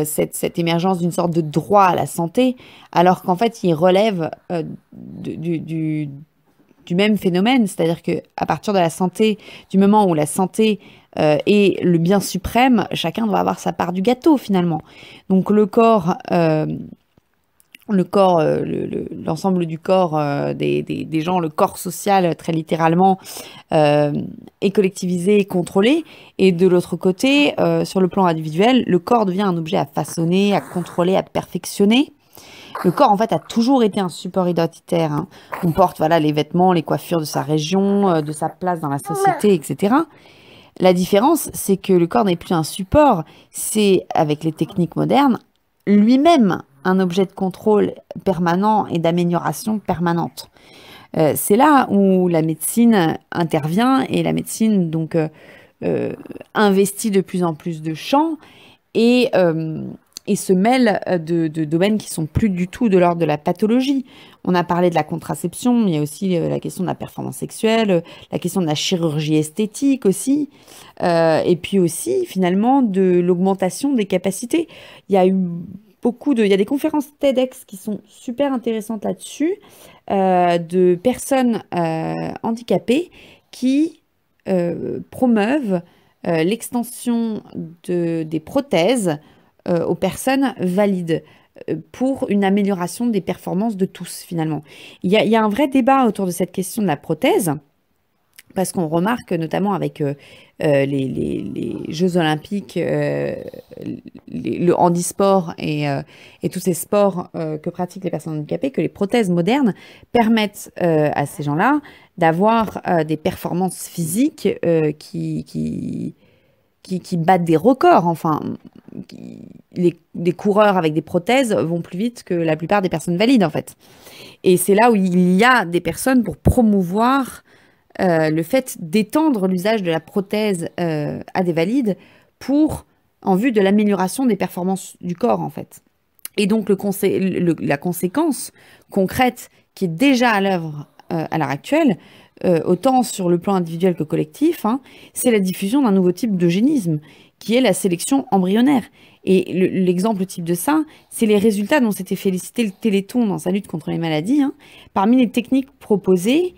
cette émergence d'une sorte de droit à la santé, alors qu'en fait il relève du même phénomène, c'est-à-dire qu'à partir de la santé, du moment où la santé est le bien suprême, chacun doit avoir sa part du gâteau finalement. Donc le corps le corps, l'ensemble du corps des gens, le corps social, très littéralement, euh, est collectivisé et contrôlé. Et de l'autre côté, sur le plan individuel, le corps devient un objet à façonner, à contrôler, à perfectionner. Le corps, en fait, a toujours été un support identitaire, hein. On porte, voilà, les vêtements, les coiffures de sa région, de sa place dans la société, etc. La différence, c'est que le corps n'est plus un support, c'est, avec les techniques modernes, lui-même un objet de contrôle permanent et d'amélioration permanente. C'est là où la médecine intervient et la médecine donc investit de plus en plus de champs et, euh, et se mêle de domaines qui sont plus du tout de l'ordre de la pathologie. On a parlé de la contraception, mais il y a aussi la question de la performance sexuelle, la question de la chirurgie esthétique aussi, et puis aussi finalement de l'augmentation des capacités. Il y a eu il y a des conférences TEDx qui sont super intéressantes là-dessus, de personnes handicapées qui promeuvent l'extension des prothèses aux personnes valides pour une amélioration des performances de tous finalement. Il y a un vrai débat autour de cette question de la prothèse. Parce qu'on remarque notamment avec les Jeux Olympiques, le handisport et tous ces sports que pratiquent les personnes handicapées, que les prothèses modernes permettent à ces gens-là d'avoir des performances physiques qui battent des records. Enfin, les coureurs avec des prothèses vont plus vite que la plupart des personnes valides, en fait. Et c'est là où il y a des personnes pour promouvoir le fait d'étendre l'usage de la prothèse à des valides en vue de l'amélioration des performances du corps, en fait. Et donc, la conséquence concrète qui est déjà à l'œuvre à l'heure actuelle, autant sur le plan individuel que collectif, hein, c'est la diffusion d'un nouveau type d'eugénisme, qui est la sélection embryonnaire. Et l'exemple type de ça, c'est les résultats dont s'était félicité le Téléthon dans sa lutte contre les maladies, hein. Parmi les techniques proposées,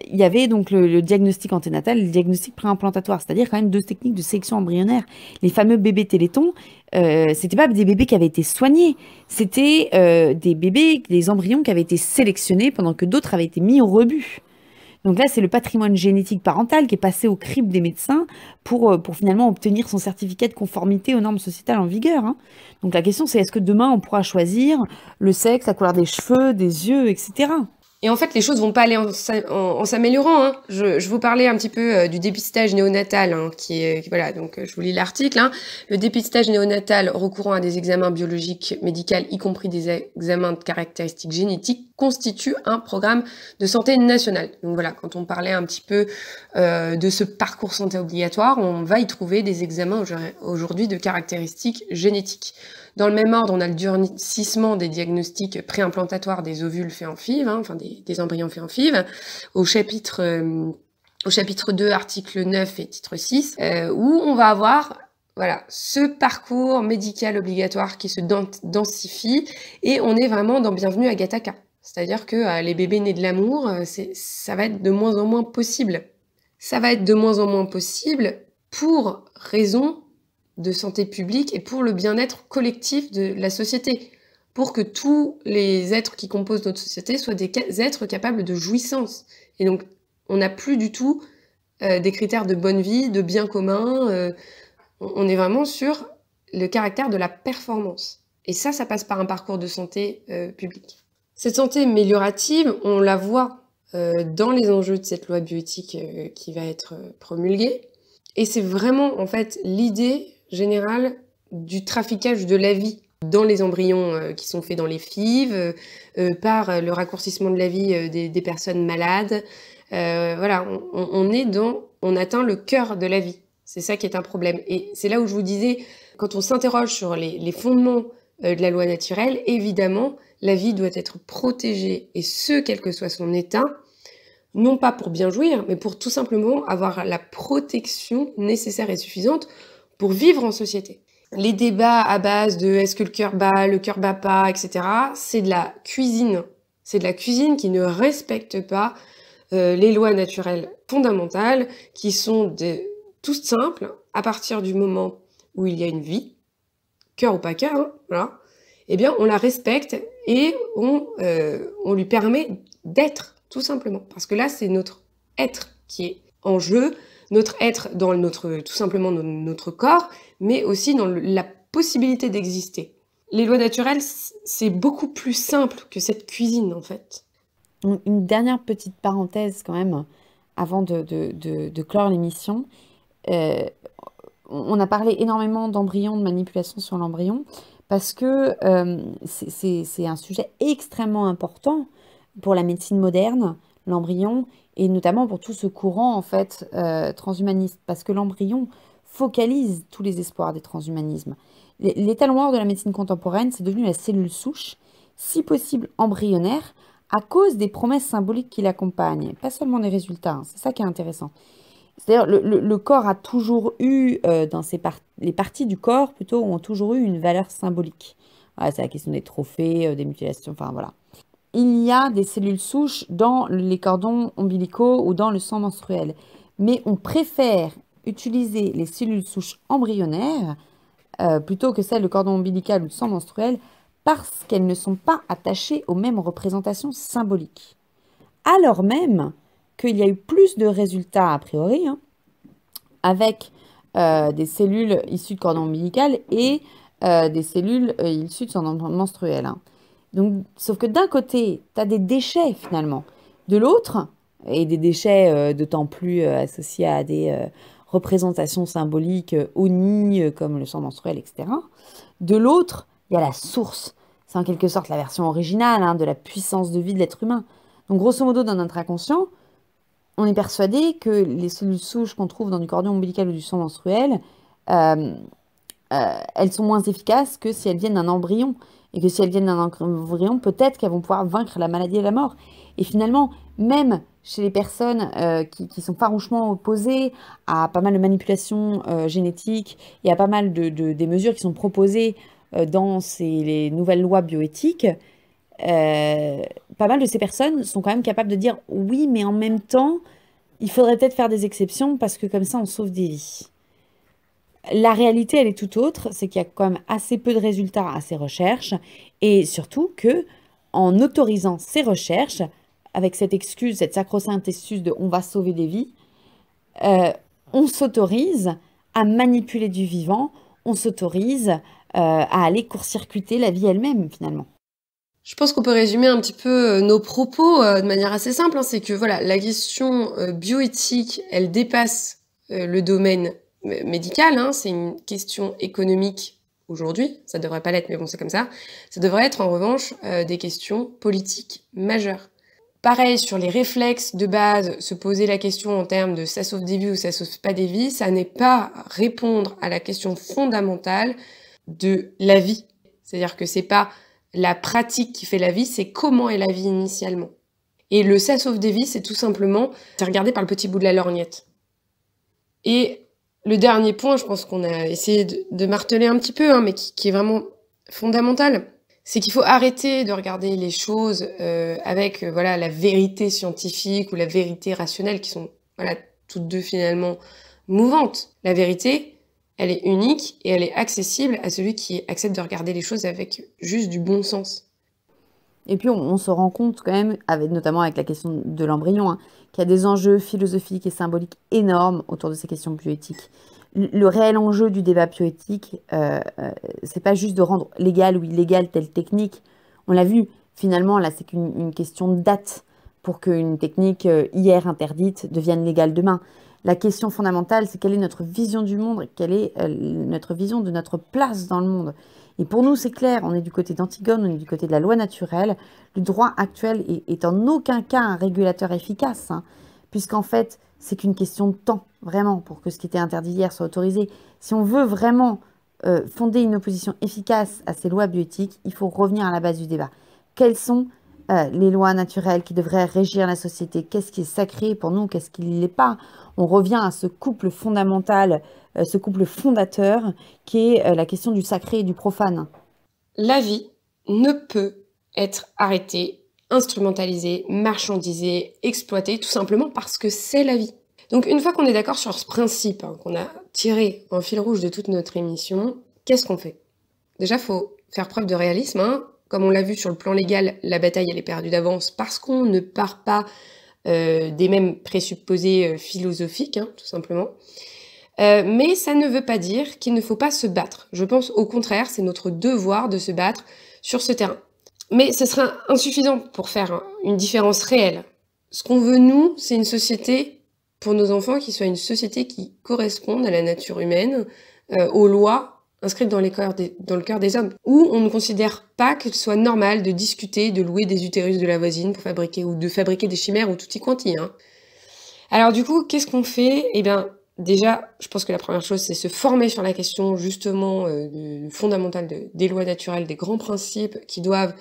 il y avait donc le diagnostic anténatal et le diagnostic préimplantatoire, c'est-à-dire quand même deux techniques de sélection embryonnaire. Les fameux bébés Téléthon, c'était pas des bébés qui avaient été soignés, c'était des embryons qui avaient été sélectionnés pendant que d'autres avaient été mis au rebut. Donc là, c'est le patrimoine génétique parental qui est passé au crible des médecins pour finalement obtenir son certificat de conformité aux normes sociétales en vigueur, hein. Donc la question, c'est est-ce que demain, on pourra choisir le sexe, la couleur des cheveux, des yeux, etc. Et en fait, les choses vont pas aller en s'améliorant, hein. Je vous parlais un petit peu du dépistage néonatal, hein, voilà, donc je vous lis l'article, hein. Le dépistage néonatal recourant à des examens biologiques médicaux, y compris des examens de caractéristiques génétiques, constitue un programme de santé national. Donc voilà, quand on parlait un petit peu de ce parcours santé obligatoire, on va y trouver des examens aujourd'hui de caractéristiques génétiques. Dans le même ordre, on a le durcissement des diagnostics préimplantatoires des ovules faits en FIV, hein, enfin des embryons faits en FIV, au chapitre 2, article 9 et titre 6, où on va avoir voilà, ce parcours médical obligatoire qui se densifie, et on est vraiment dans Bienvenue à Gattaca. C'est-à-dire que les bébés nés de l'amour, ça va être de moins en moins possible. Ça va être de moins en moins possible pour raison de santé publique et pour le bien-être collectif de la société, pour que tous les êtres qui composent notre société soient des êtres capables de jouissance. Et donc, on n'a plus du tout des critères de bonne vie, de bien commun. On est vraiment sur le caractère de la performance. Et ça passe par un parcours de santé publique. Cette santé améliorative, on la voit dans les enjeux de cette loi bioéthique qui va être promulguée. Et c'est vraiment, en fait, l'idée générale du traficage de la vie dans les embryons qui sont faits dans les FIV, par le raccourcissement de la vie des personnes malades. Voilà, on atteint le cœur de la vie. C'est ça qui est un problème. Et c'est là où je vous disais, quand on s'interroge sur les fondements de la loi naturelle, évidemment, la vie doit être protégée, et ce, quel que soit son état, non pas pour bien jouir, mais pour tout simplement avoir la protection nécessaire et suffisante pour vivre en société. Les débats à base de est-ce que le cœur bat pas, etc., c'est de la cuisine. C'est de la cuisine qui ne respecte pas les lois naturelles fondamentales, qui sont toutes simples à partir du moment où il y a une vie, cœur ou pas cœur, hein, voilà. eh bien, on la respecte et on lui permet d'être, tout simplement. Parce que là, c'est notre être qui est en jeu, notre être dans tout simplement notre corps, mais aussi dans la possibilité d'exister. Les lois naturelles, c'est beaucoup plus simple que cette cuisine, en fait. Une dernière petite parenthèse quand même, avant de clore l'émission. Euh, on a parlé énormément d'embryons, de manipulation sur l'embryon, parce que c'est un sujet extrêmement important pour la médecine moderne, l'embryon, et notamment pour tout ce courant en fait transhumaniste, parce que l'embryon focalise tous les espoirs des transhumanismes. L'étalon noir de la médecine contemporaine, c'est devenu la cellule souche, si possible embryonnaire, à cause des promesses symboliques qui l'accompagnent, pas seulement des résultats, hein, c'est ça qui est intéressant. C'est-à-dire le corps a toujours eu, les parties du corps plutôt, ont toujours eu une valeur symbolique. Voilà, c'est la question des trophées, des mutilations, enfin voilà. Il y a des cellules souches dans les cordons ombilicaux ou dans le sang menstruel. Mais on préfère utiliser les cellules souches embryonnaires plutôt que celles de cordon ombilical ou de sang menstruel parce qu'elles ne sont pas attachées aux mêmes représentations symboliques. Alors même qu'il y a eu plus de résultats a priori hein, avec des cellules issues de cordon ombilical et des cellules issues de sang menstruel. Hein. Donc, sauf que d'un côté, tu as des déchets finalement. De l'autre, et des déchets d'autant plus associés à des représentations symboliques ONI, comme le sang menstruel, etc. De l'autre, il y a la source. C'est en quelque sorte la version originale hein, de la puissance de vie de l'être humain. Donc, grosso modo, dans notre inconscient, on est persuadé que les cellules souches qu'on trouve dans du cordon ombilical ou du sang menstruel, elles sont moins efficaces que si elles viennent d'un embryon. Et que si elles viennent d'un embryon, peut-être qu'elles vont pouvoir vaincre la maladie et la mort. Et finalement, même chez les personnes qui sont farouchement opposées à pas mal de manipulations génétiques et à pas mal des mesures qui sont proposées dans les nouvelles lois bioéthiques, pas mal de ces personnes sont quand même capables de dire oui, mais en même temps, il faudrait peut-être faire des exceptions parce que comme ça, on sauve des vies. La réalité, elle est tout autre, c'est qu'il y a quand même assez peu de résultats à ces recherches et surtout que en autorisant ces recherches, avec cette excuse, cette sacro-sainte excuse de on va sauver des vies, on s'autorise à manipuler du vivant, on s'autorise à aller court-circuiter la vie elle-même finalement. Je pense qu'on peut résumer un petit peu nos propos de manière assez simple. Hein, c'est que voilà, la question bioéthique, elle dépasse le domaine médical. Hein, c'est une question économique aujourd'hui. Ça devrait pas l'être, mais bon, c'est comme ça. Ça devrait être en revanche des questions politiques majeures. Pareil, sur les réflexes de base, se poser la question en termes de ça sauve des vies ou ça sauve pas des vies, ça n'est pas répondre à la question fondamentale de la vie. C'est-à-dire que c'est pas la pratique qui fait la vie, c'est comment est la vie initialement. Et le ça sauve des vies, c'est tout simplement, c'est regardé par le petit bout de la lorgnette. Et le dernier point, je pense qu'on a essayé de marteler un petit peu, hein, mais qui est vraiment fondamental, c'est qu'il faut arrêter de regarder les choses avec voilà la vérité scientifique ou la vérité rationnelle qui sont voilà toutes deux finalement mouvantes. La vérité, elle est unique et elle est accessible à celui qui accepte de regarder les choses avec juste du bon sens. Et puis on se rend compte quand même, notamment avec la question de l'embryon, hein, qu'il y a des enjeux philosophiques et symboliques énormes autour de ces questions bioéthiques. Le réel enjeu du débat bioéthique, c'est pas juste de rendre légal ou illégal telle technique. On l'a vu, finalement, là, c'est qu'une question de date pour qu'une technique hier interdite devienne légale demain. La question fondamentale, c'est quelle est notre vision du monde, quelle est notre vision de notre place dans le monde. Et pour nous, c'est clair, on est du côté d'Antigone, on est du côté de la loi naturelle. Le droit actuel est en aucun cas un régulateur efficace, hein, puisqu'en fait, c'est qu'une question de temps, vraiment, pour que ce qui était interdit hier soit autorisé. Si on veut vraiment fonder une opposition efficace à ces lois bioéthiques, il faut revenir à la base du débat. Quelles sont les lois naturelles qui devraient régir la société? Qu'est-ce qui est sacré pour nous? Qu'est-ce qui ne l'est pas? On revient à ce couple fondamental, ce couple fondateur, qui est la question du sacré et du profane. La vie ne peut être arrêtée, instrumentalisée, marchandisée, exploitée, tout simplement parce que c'est la vie. Donc une fois qu'on est d'accord sur ce principe, hein, qu'on a tiré en fil rouge de toute notre émission, qu'est-ce qu'on fait? Déjà, il faut faire preuve de réalisme, hein. Comme on l'a vu sur le plan légal, la bataille elle est perdue d'avance parce qu'on ne part pas des mêmes présupposés philosophiques, hein, tout simplement. Mais ça ne veut pas dire qu'il ne faut pas se battre. Je pense au contraire, c'est notre devoir de se battre sur ce terrain. Mais ce sera insuffisant pour faire une différence réelle. Ce qu'on veut, nous, c'est une société, pour nos enfants, qui soit une société qui corresponde à la nature humaine, aux lois inscrites dans le cœur des hommes, où on ne considère pas que ce soit normal de discuter, de louer des utérus de la voisine pour fabriquer, ou de fabriquer des chimères ou tutti quanti, hein. Alors du coup, qu'est-ce qu'on fait? Eh bien, déjà, je pense que la première chose, c'est se former sur la question, justement, fondamentale des lois naturelles, des grands principes qui doivent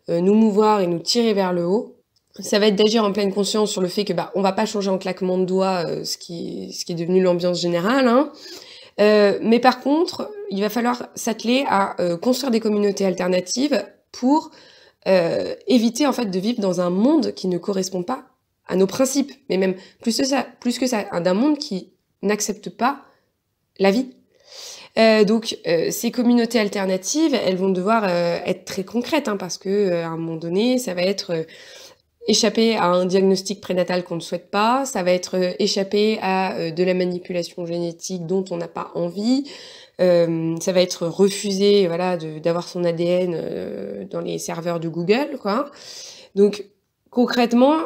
nous mouvoir et nous tirer vers le haut. Ça va être d'agir en pleine conscience sur le fait que on va pas changer en claquement de doigts ce qui est devenu l'ambiance générale, hein. Mais par contre, il va falloir s'atteler à construire des communautés alternatives pour éviter en fait de vivre dans un monde qui ne correspond pas à nos principes, mais même plus que ça, d'un monde qui n'accepte pas la vie. Donc ces communautés alternatives, elles vont devoir être très concrètes, hein, parce que à un moment donné, ça va être échapper à un diagnostic prénatal qu'on ne souhaite pas, ça va être échapper à de la manipulation génétique dont on n'a pas envie, ça va être refuser, voilà, d'avoir son ADN dans les serveurs de Google, quoi. Donc concrètement,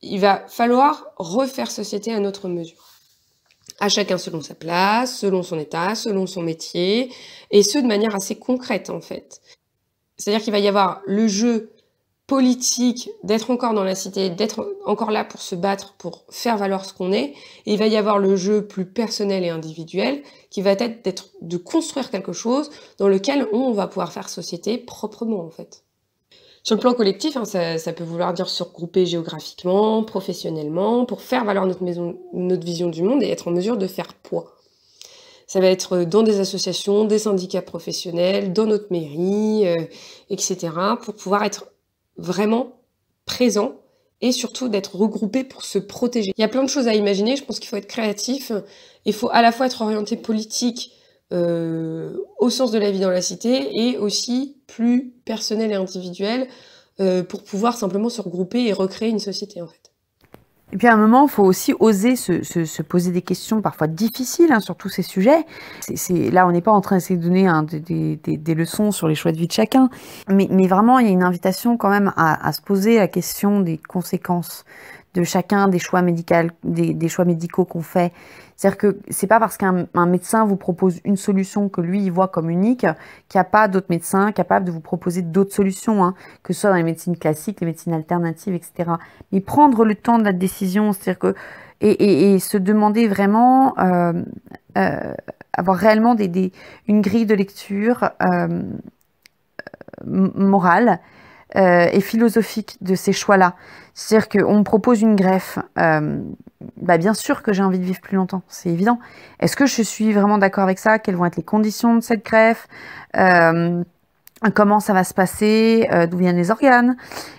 il va falloir refaire société à notre mesure. À chacun selon sa place, selon son état, selon son métier, et ce de manière assez concrète en fait. C'est-à-dire qu'il va y avoir le jeu politique d'être encore dans la cité, d'être encore là pour se battre, pour faire valoir ce qu'on est, et il va y avoir le jeu plus personnel et individuel qui va être de construire quelque chose dans lequel on va pouvoir faire société proprement en fait. Sur le plan collectif, hein, ça peut vouloir dire se regrouper géographiquement, professionnellement, pour faire valoir notre vision du monde et être en mesure de faire poids. Ça va être dans des associations, des syndicats professionnels, dans notre mairie, etc., pour pouvoir être vraiment présent et surtout d'être regroupé pour se protéger. Il y a plein de choses à imaginer, je pense qu'il faut être créatif, il faut à la fois être orienté politique au sens de la vie dans la cité et aussi plus personnel et individuel pour pouvoir simplement se regrouper et recréer une société en fait. Et puis à un moment, il faut aussi oser se poser des questions parfois difficiles, hein, sur tous ces sujets. Là, on n'est pas en train d'essayer de donner des leçons sur les choix de vie de chacun, mais vraiment, il y a une invitation quand même à se poser la question des conséquences de chacun des choix médicaux qu'on fait. C'est-à-dire que c'est pas parce qu'un médecin vous propose une solution que lui, il voit comme unique, qu'il n'y a pas d'autres médecins capables de vous proposer d'autres solutions, hein, que ce soit dans les médecines classiques, les médecines alternatives, etc. Mais prendre le temps de la décision, c'est-à-dire que et se demander vraiment, avoir réellement une grille de lecture morale et philosophique de ces choix-là. C'est-à-dire qu'on me propose une greffe, bien sûr que j'ai envie de vivre plus longtemps, c'est évident. Est-ce que je suis vraiment d'accord avec ça? Quelles vont être les conditions de cette greffe? Comment ça va se passer? D'où viennent les organes?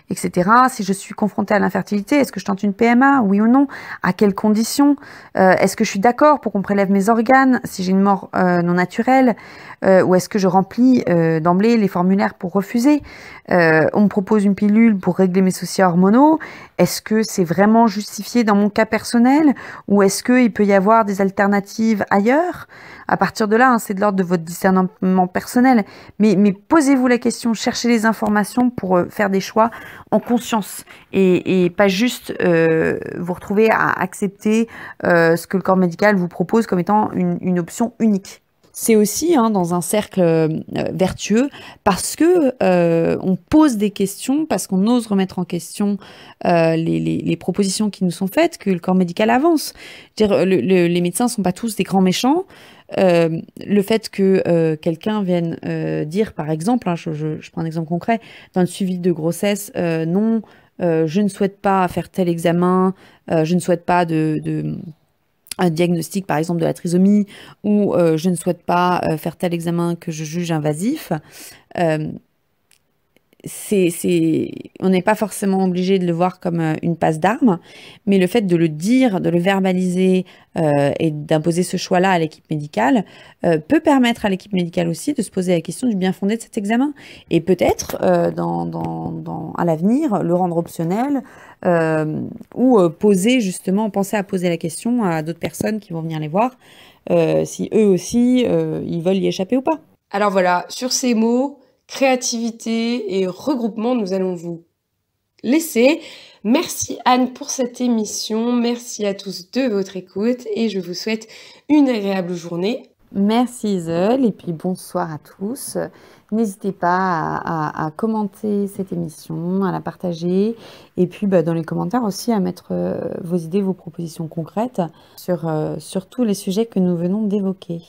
Etc. Si je suis confrontée à l'infertilité, est-ce que je tente une PMA? Oui ou non? À quelles conditions? Est-ce que je suis d'accord pour qu'on prélève mes organes si j'ai une mort non naturelle? Ou est-ce que je remplis d'emblée les formulaires pour refuser? On me propose une pilule pour régler mes soucis hormonaux. Est-ce que c'est vraiment justifié dans mon cas personnel? Ou est-ce qu'il peut y avoir des alternatives ailleurs? À partir de là, hein, c'est de l'ordre de votre discernement personnel. Mais posez-vous la question, cherchez les informations pour faire des choix en conscience et pas juste vous retrouver à accepter ce que le corps médical vous propose comme étant une option unique. C'est aussi dans un cercle vertueux parce que on pose des questions, parce qu'on ose remettre en question les propositions qui nous sont faites, que le corps médical avance. Dire, les médecins ne sont pas tous des grands méchants. Le fait que quelqu'un vienne dire, par exemple, hein, je prends un exemple concret, dans le suivi de grossesse, non, je ne souhaite pas faire tel examen, je ne souhaite pas un diagnostic, par exemple, de la trisomie, ou je ne souhaite pas faire tel examen que je juge invasif. on n'est pas forcément obligé de le voir comme une passe d'armes, mais le fait de le dire, de le verbaliser et d'imposer ce choix-là à l'équipe médicale peut permettre à l'équipe médicale aussi de se poser la question du bien fondé de cet examen et peut-être à l'avenir le rendre optionnel ou penser à poser la question à d'autres personnes qui vont venir les voir si eux aussi ils veulent y échapper ou pas. Alors voilà, sur ces mots, créativité et regroupement, nous allons vous laisser. Merci Anne pour cette émission, merci à tous de votre écoute et je vous souhaite une agréable journée. Merci Isel et puis bonsoir à tous. N'hésitez pas à commenter cette émission, à la partager et puis dans les commentaires aussi à mettre vos idées, vos propositions concrètes sur tous les sujets que nous venons d'évoquer.